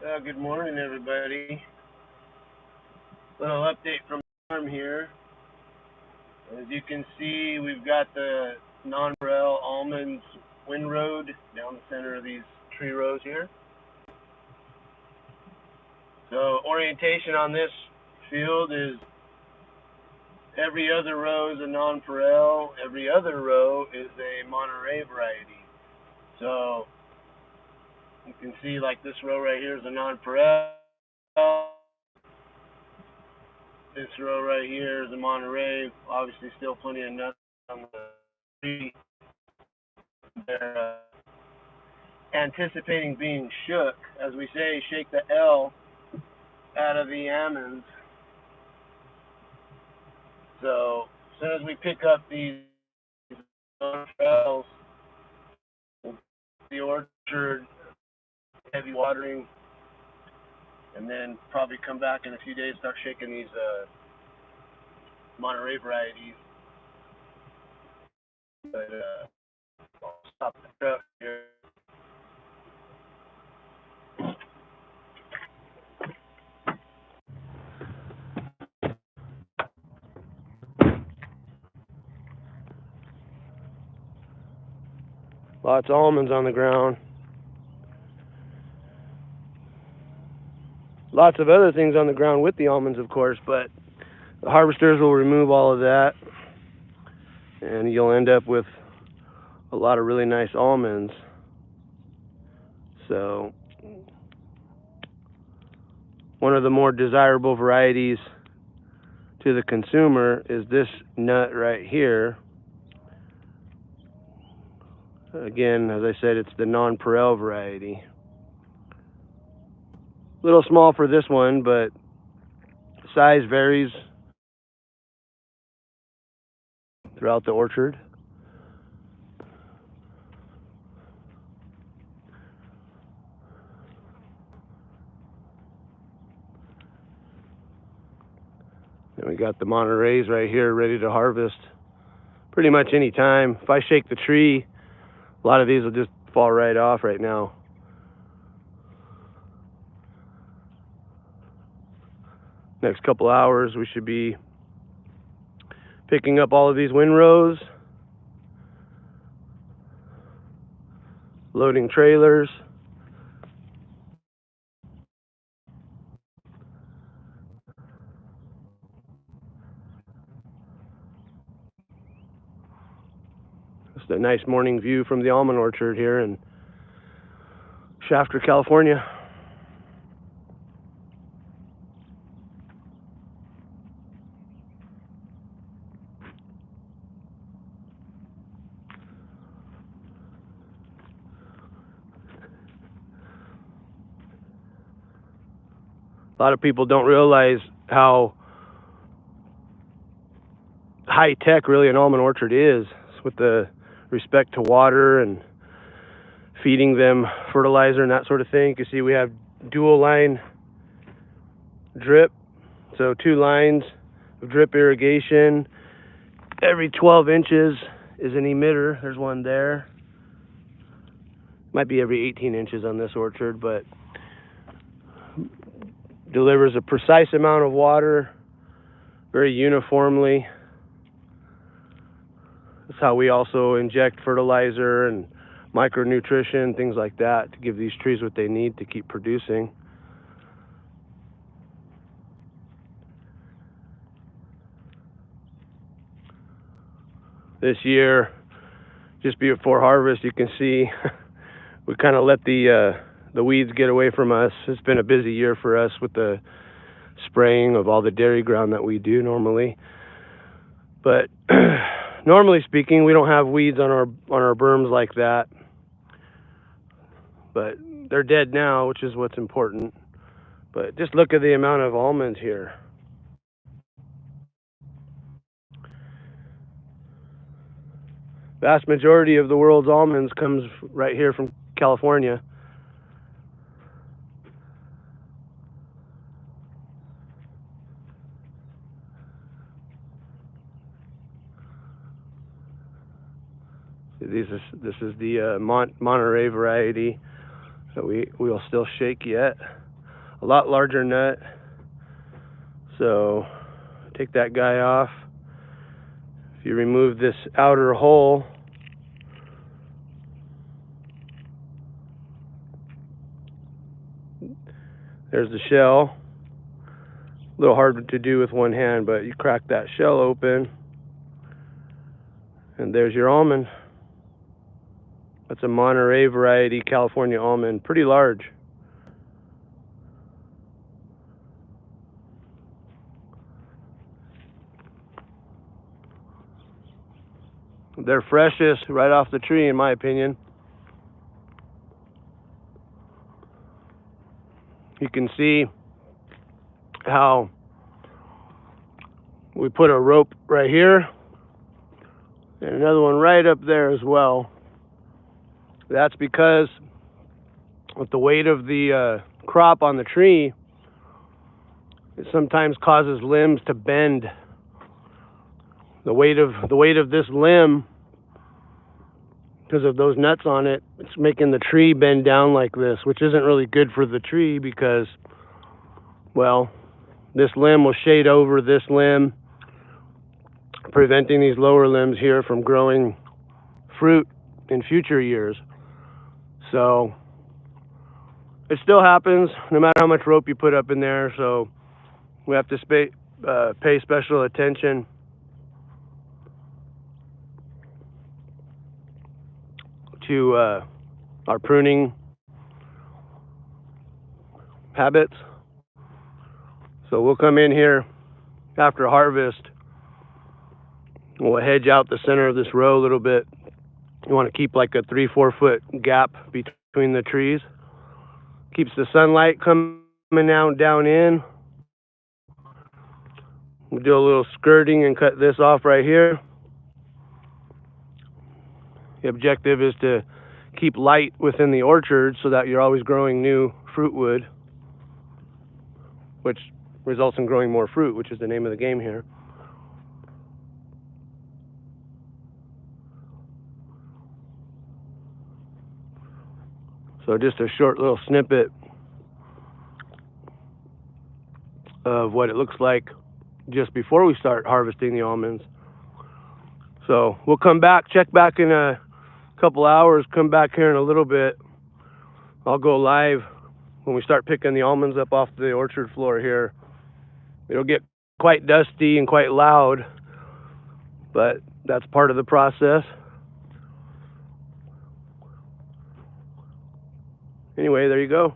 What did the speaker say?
Good morning, everybody. Little update from the farm here. As you can see, we've got the Nonpareil almonds windrows down the center of these tree rows here. So orientation on this field is every other row is a Nonpareil, every other row is a Monterey variety. So you can see like this row right here is a Nonpareil. This row right here is a Monterey. Obviously, still plenty of nuts on the tree. They're anticipating being shook. As we say, shake the L out of the almonds. So as soon as we pick up these L's, the orchard, heavy watering, and then probably come back in a few days, start shaking these Monterey varieties. But I'll stop the truck here. Lots of almonds on the ground. Lots of other things on the ground with the almonds, of course, but the harvesters will remove all of that, and you'll end up with a lot of really nice almonds. So one of the more desirable varieties to the consumer is this nut right here. Again, as I said, it's the Nonpareil variety. A little small for this one, but size varies throughout the orchard. And we got the Montereys right here ready to harvest pretty much any time. If I shake the tree, a lot of these will just fall right off right now. Next couple hours, we should be picking up all of these windrows, loading trailers. Just a nice morning view from the almond orchard here in Shafter, California. A lot of people don't realize how high tech really an almond orchard is with the respect to water and feeding them fertilizer and that sort of thing. You can see we have dual line drip, so 2 lines of drip irrigation. Every 12 inches is an emitter. There's one there. Might be every 18 inches on this orchard, but delivers a precise amount of water very uniformly. That's how we also inject fertilizer and micronutrition, things like that, to give these trees what they need to keep producing. This year, just before harvest, you can see we kind of let the weeds get away from us. It's been a busy year for us with the spraying of all the dairy ground that we do normally. But normally speaking, we don't have weeds on our berms like that. But they're dead now, which is what's important. But just look at the amount of almonds here. Vast majority of the world's almonds comes right here from California. This is the Monterey variety that we'll still shake yet. a lot larger nut. So take that guy off. If you remove this outer hole, there's the shell. A little hard to do with one hand, but you crack that shell open, and there's your almond. That's a Monterey variety California almond, pretty large. They're freshest right off the tree, in my opinion. You can see how we put a rope right here and another one right up there as well. That's because with the weight of the crop on the tree, it sometimes causes limbs to bend. The weight of this limb, because of those nuts on it, it's making the tree bend down like this, which isn't really good for the tree because, well, this limb will shade over this limb, preventing these lower limbs here from growing fruit in future years. So it still happens no matter how much rope you put up in there, so we have to pay special attention to our pruning habits. So we'll come in here after harvest, we'll hedge out the center of this row a little bit. You want to keep like a 3-4 foot gap between the trees. Keeps the sunlight coming down in. We'll do a little skirting and cut this off right here. The objective is to keep light within the orchard so that you're always growing new fruit wood, which results in growing more fruit, which is the name of the game here. So just a short little snippet of what it looks like just before we start harvesting the almonds. So we'll come back, check back in a couple hours, come back here in a little bit. I'll go live when we start picking the almonds up off the orchard floor here. It'll get quite dusty and quite loud, but that's part of the process. Anyway, there you go.